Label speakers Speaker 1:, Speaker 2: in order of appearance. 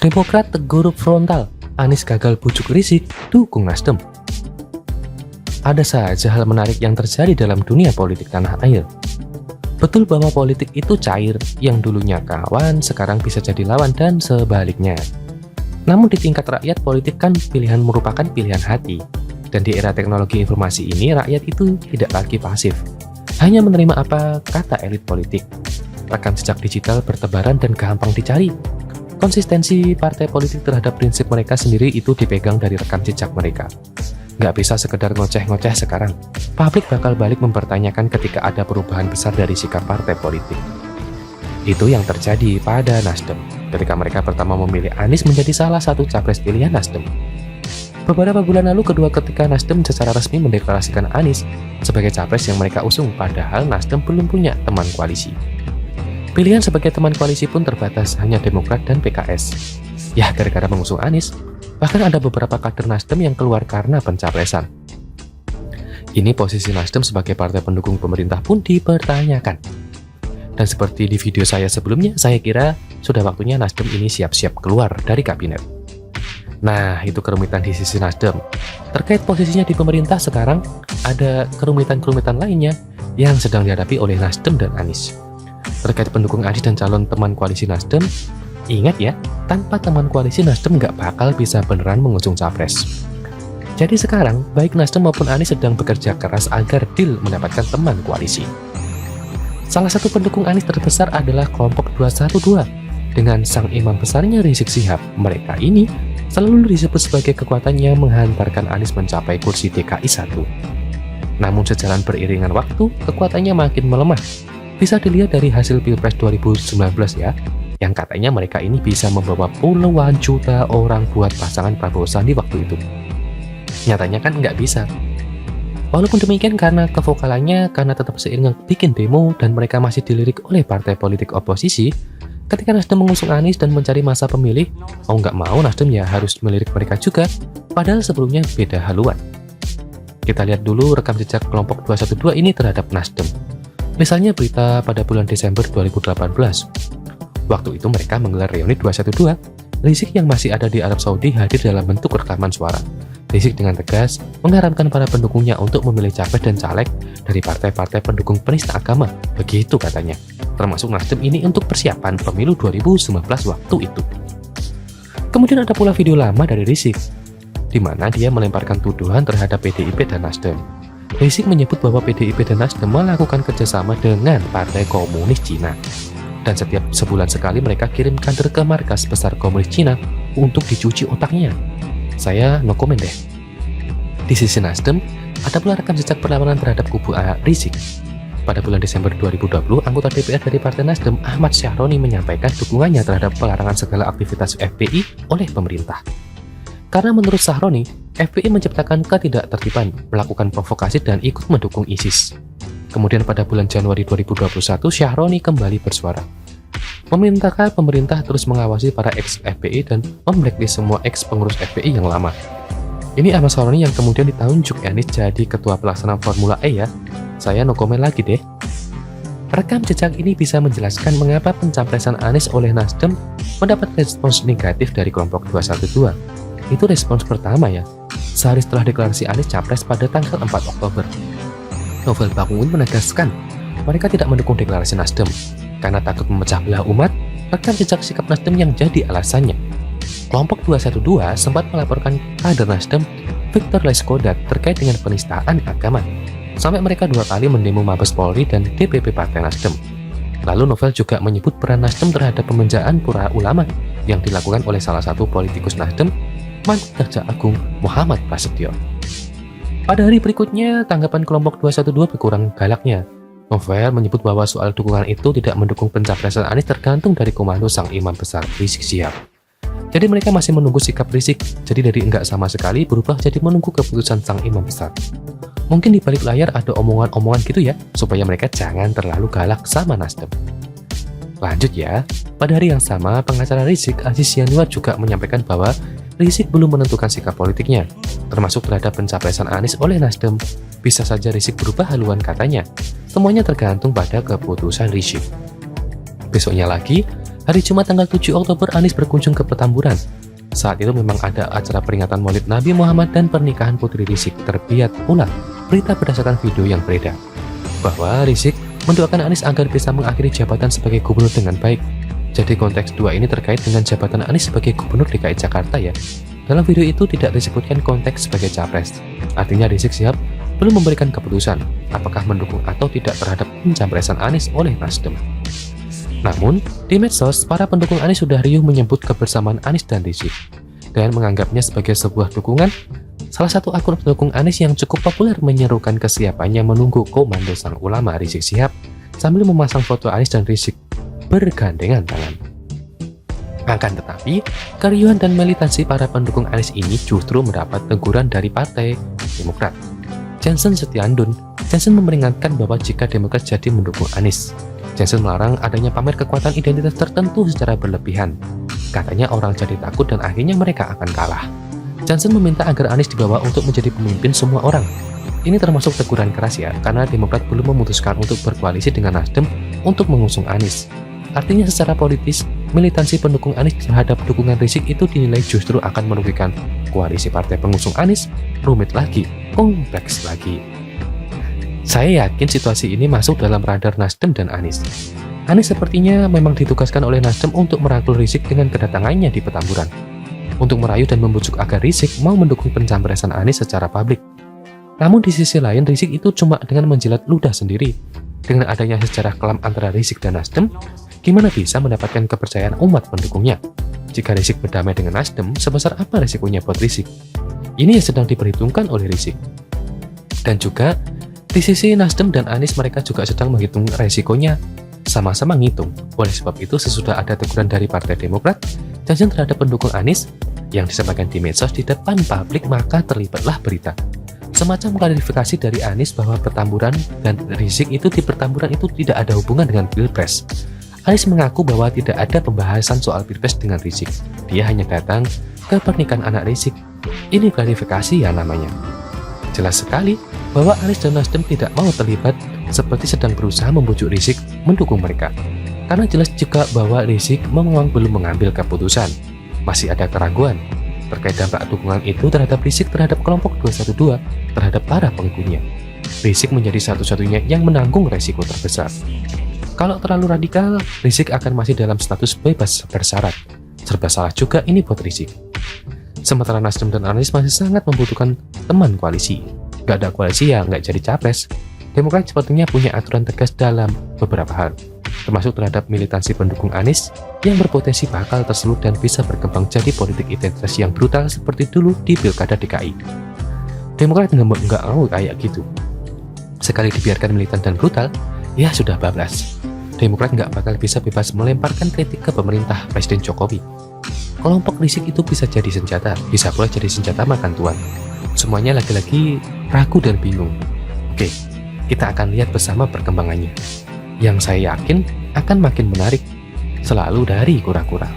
Speaker 1: Demokrat tegur frontal, Anies gagal bujuk Rizik, dukung Nasdem. Ada saja hal menarik yang terjadi dalam dunia politik tanah air. Betul bahwa politik itu cair, yang dulunya kawan sekarang bisa jadi lawan dan sebaliknya. Namun di tingkat rakyat, politik kan pilihan merupakan pilihan hati. Dan di era teknologi informasi ini, rakyat itu tidak lagi pasif, hanya menerima apa kata elit politik. Rekam jejak digital bertebaran dan gampang dicari. Konsistensi partai politik terhadap prinsip mereka sendiri itu dipegang dari rekam jejak mereka. Nggak bisa sekedar ngoceh-ngoceh sekarang. Publik bakal balik mempertanyakan ketika ada perubahan besar dari sikap partai politik. Itu yang terjadi pada Nasdem, ketika mereka pertama memilih Anies menjadi salah satu capres pilihan Nasdem. Beberapa bulan lalu ketika Nasdem secara resmi mendeklarasikan Anies sebagai capres yang mereka usung, padahal Nasdem belum punya teman koalisi. Pilihan sebagai teman koalisi pun terbatas, hanya Demokrat dan PKS. Ya, gara-gara mengusung Anies, bahkan ada beberapa kader Nasdem yang keluar karena pencapresan. Ini posisi Nasdem sebagai partai pendukung pemerintah pun dipertanyakan. Dan seperti di video saya sebelumnya, saya kira sudah waktunya Nasdem ini siap-siap keluar dari kabinet. Nah, itu kerumitan di sisi Nasdem. Terkait posisinya di pemerintah sekarang, ada kerumitan-kerumitan lainnya yang sedang dihadapi oleh Nasdem dan Anies. Terkait pendukung Anies dan calon teman koalisi Nasdem, ingat ya, tanpa teman koalisi Nasdem nggak bakal bisa beneran mengusung capres. Jadi sekarang, baik Nasdem maupun Anies sedang bekerja keras agar deal mendapatkan teman koalisi. Salah satu pendukung Anies terbesar adalah kelompok 212, dengan sang imam besarnya Rizik Syihab. Mereka ini selalu disebut sebagai kekuatan yang menghantarkan Anies mencapai kursi DKI 1. Namun sejalan beriringan waktu, kekuatannya makin melemah. Bisa dilihat dari hasil Pilpres 2019 ya, yang katanya mereka ini bisa membawa puluhan juta orang buat pasangan Prabowo Sandi waktu itu. Nyatanya kan nggak bisa. Walaupun demikian, karena kevokalannya, karena tetap seiring bikin demo, dan mereka masih dilirik oleh partai politik oposisi, ketika Nasdem mengusung Anies dan mencari masa pemilih, mau nggak mau Nasdem ya harus melirik mereka juga, padahal sebelumnya beda haluan. Kita lihat dulu rekam jejak kelompok 212 ini terhadap Nasdem. Misalnya berita pada bulan Desember 2018. Waktu itu mereka menggelar reuni 212. Rizik yang masih ada di Arab Saudi hadir dalam bentuk rekaman suara. Rizik dengan tegas mengharapkan para pendukungnya untuk memilih capres dan caleg dari partai-partai pendukung penista agama. Begitu katanya. Termasuk Nasdem ini untuk persiapan pemilu 2019 waktu itu. Kemudian ada pula video lama dari Rizik, di mana dia melemparkan tuduhan terhadap PDIP dan Nasdem. Rizik menyebut bahwa PDIP dan Nasdem melakukan kerjasama dengan Partai Komunis Cina. Dan setiap sebulan sekali mereka kirim kader ke markas besar Komunis Cina untuk dicuci otaknya. Saya no komen deh. Di sisi Nasdem, ada pula rekam jejak perlawanan terhadap kubu Rizik. Pada bulan Desember 2020, anggota DPR dari Partai Nasdem, Ahmad Syahroni, menyampaikan dukungannya terhadap pelarangan segala aktivitas FPI oleh pemerintah. Karena menurut Syahroni, FPI menciptakan ketidaktertiban, melakukan provokasi dan ikut mendukung ISIS. Kemudian pada bulan Januari 2021, Syahroni kembali bersuara, memintakan pemerintah terus mengawasi para ex-FPI dan memblacklist semua ex-pengurus FPI yang lama. Ini Ahmad Syahroni yang kemudian ditunjuk Anies jadi ketua pelaksana Formula E ya. Saya no komen lagi deh. Rekam jejak ini bisa menjelaskan mengapa pencapresan Anies oleh Nasdem mendapat respons negatif dari kelompok 212. Itu respons pertama ya, sehari setelah deklarasi Anies capres pada tanggal 4 Oktober. Novel Baswedan menegaskan mereka tidak mendukung deklarasi Nasdem karena takut memecah belah umat. Rekam jejak sikap Nasdem yang jadi alasannya. Kelompok 212 sempat melaporkan kader Nasdem Victor Leskodat terkait dengan penistaan agama. Sampai mereka 2 kali mendemo Mabes Polri dan DPP Partai Nasdem. Lalu Novel juga menyebut peran Nasdem terhadap pemenjaan para ulama yang dilakukan oleh salah satu politikus Nasdem, mantan Jaksa Agung Muhammad Prasetyo. Pada hari berikutnya, tanggapan kelompok 212 berkurang galaknya. Novel menyebut bahwa soal dukungan itu tidak mendukung pencapresan Anies tergantung dari komando sang imam besar Rizik Syihab. Jadi mereka masih menunggu sikap Rizik, jadi dari enggak sama sekali berubah jadi menunggu keputusan sang imam besar. Mungkin di balik layar ada omongan-omongan gitu ya, supaya mereka jangan terlalu galak sama Nasdem. Lanjut ya, pada hari yang sama, pengacara Rizik, Aziz Yanuar juga menyampaikan bahwa Rizik belum menentukan sikap politiknya, termasuk terhadap pencapresan Anies oleh Nasdem. Bisa saja Rizik berubah haluan katanya. Semuanya tergantung pada keputusan Rizik. Besoknya lagi, Hari Jumat tanggal 7 Oktober Anies berkunjung ke Petamburan. Saat itu memang ada acara peringatan Maulid Nabi Muhammad dan pernikahan Putri Rizik. Terbiat pula berita berdasarkan video yang beredar bahwa Rizik mendoakan Anies agar bisa mengakhiri jabatan sebagai gubernur dengan baik. Jadi konteks dua ini terkait dengan jabatan Anies sebagai gubernur DKI Jakarta ya. Dalam video itu tidak disebutkan konteks sebagai capres. Artinya Rizik Syihab belum memberikan keputusan apakah mendukung atau tidak terhadap pencapresan Anies oleh Nasdem. Namun, di medsos, para pendukung Anies sudah riuh menyebut kebersamaan Anies dan Rizik dan menganggapnya sebagai sebuah dukungan. Salah satu akun pendukung Anies yang cukup populer menyerukan kesiapannya menunggu komando sang ulama Rizik Syihab sambil memasang foto Anies dan Rizik bergandengan tangan. Akan tetapi, keriuhan dan militansi para pendukung Anies ini justru mendapat teguran dari Partai Demokrat. Jansen Setiandun, Jansen memperingatkan bahwa jika Demokrat jadi mendukung Anies, Jansen melarang adanya pamer kekuatan identitas tertentu secara berlebihan. Katanya orang jadi takut dan akhirnya mereka akan kalah. Jansen meminta agar Anies dibawa untuk menjadi pemimpin semua orang. Ini termasuk teguran keras ya, karena Demokrat belum memutuskan untuk berkoalisi dengan Nasdem untuk mengusung Anies. Artinya secara politis, militansi pendukung Anies terhadap dukungan Rizik itu dinilai justru akan merugikan koalisi partai pengusung Anies. Rumit lagi, kompleks lagi. Saya yakin situasi ini masuk dalam radar Nasdem dan Anies. Anies sepertinya memang ditugaskan oleh Nasdem untuk merangkul Rizik dengan kedatangannya di Petamburan, untuk merayu dan membujuk agar Rizik mau mendukung pencapresan Anies secara publik. Namun di sisi lain, Rizik itu cuma dengan menjilat ludah sendiri. Dengan adanya sejarah kelam antara Rizik dan Nasdem, gimana bisa mendapatkan kepercayaan umat pendukungnya? Jika Rizik berdamai dengan Nasdem, sebesar apa resikonya buat Rizik? Ini yang sedang diperhitungkan oleh Rizik. Dan juga, di sisi Nasdem dan Anies mereka juga sedang menghitung resikonya, sama-sama ngitung. Oleh sebab itu, sesudah ada teguran dari Partai Demokrat, Jansen terhadap pendukung Anies yang disampaikan di medsos di depan publik, maka terlibatlah berita. Semacam klarifikasi dari Anies bahwa Petamburan dan Rizik itu di Petamburan itu tidak ada hubungan dengan Pilpres. Anies mengaku bahwa tidak ada pembahasan soal Pilpres dengan Rizik. Dia hanya datang ke pernikahan anak Rizik. Ini klarifikasi ya namanya. Jelas sekali bahwa Anies dan Nasdem tidak mau terlibat seperti sedang berusaha membujuk Rizik mendukung mereka. Karena jelas juga bahwa Rizik memang belum mengambil keputusan. Masih ada keraguan terkait dampak dukungan itu terhadap Rizik terhadap kelompok 212 terhadap para pengikutnya. Rizik menjadi satu-satunya yang menanggung resiko terbesar. Kalau terlalu radikal, Rizik akan masih dalam status bebas bersyarat. Serba salah juga ini buat Rizik. Sementara Nasdem dan Anies masih sangat membutuhkan teman koalisi. Gak ada koalisi ya nggak jadi capres. Demokrat sepertinya punya aturan tegas dalam beberapa hal, termasuk terhadap militansi pendukung Anies yang berpotensi bakal tersulut dan bisa berkembang jadi politik identitas yang brutal seperti dulu di Pilkada DKI. Demokrat nggak mau kayak gitu. Sekali dibiarkan militan dan brutal, ya sudah bablas. Demokrat nggak bakal bisa bebas melemparkan kritik ke pemerintah Presiden Jokowi. Kelompok Rizik itu bisa jadi senjata, bisa pula jadi senjata makan tuan. Semuanya lagi-lagi ragu dan bingung. Oke, kita akan lihat bersama perkembangannya. Yang saya yakin akan makin menarik, selalu dari kura-kura.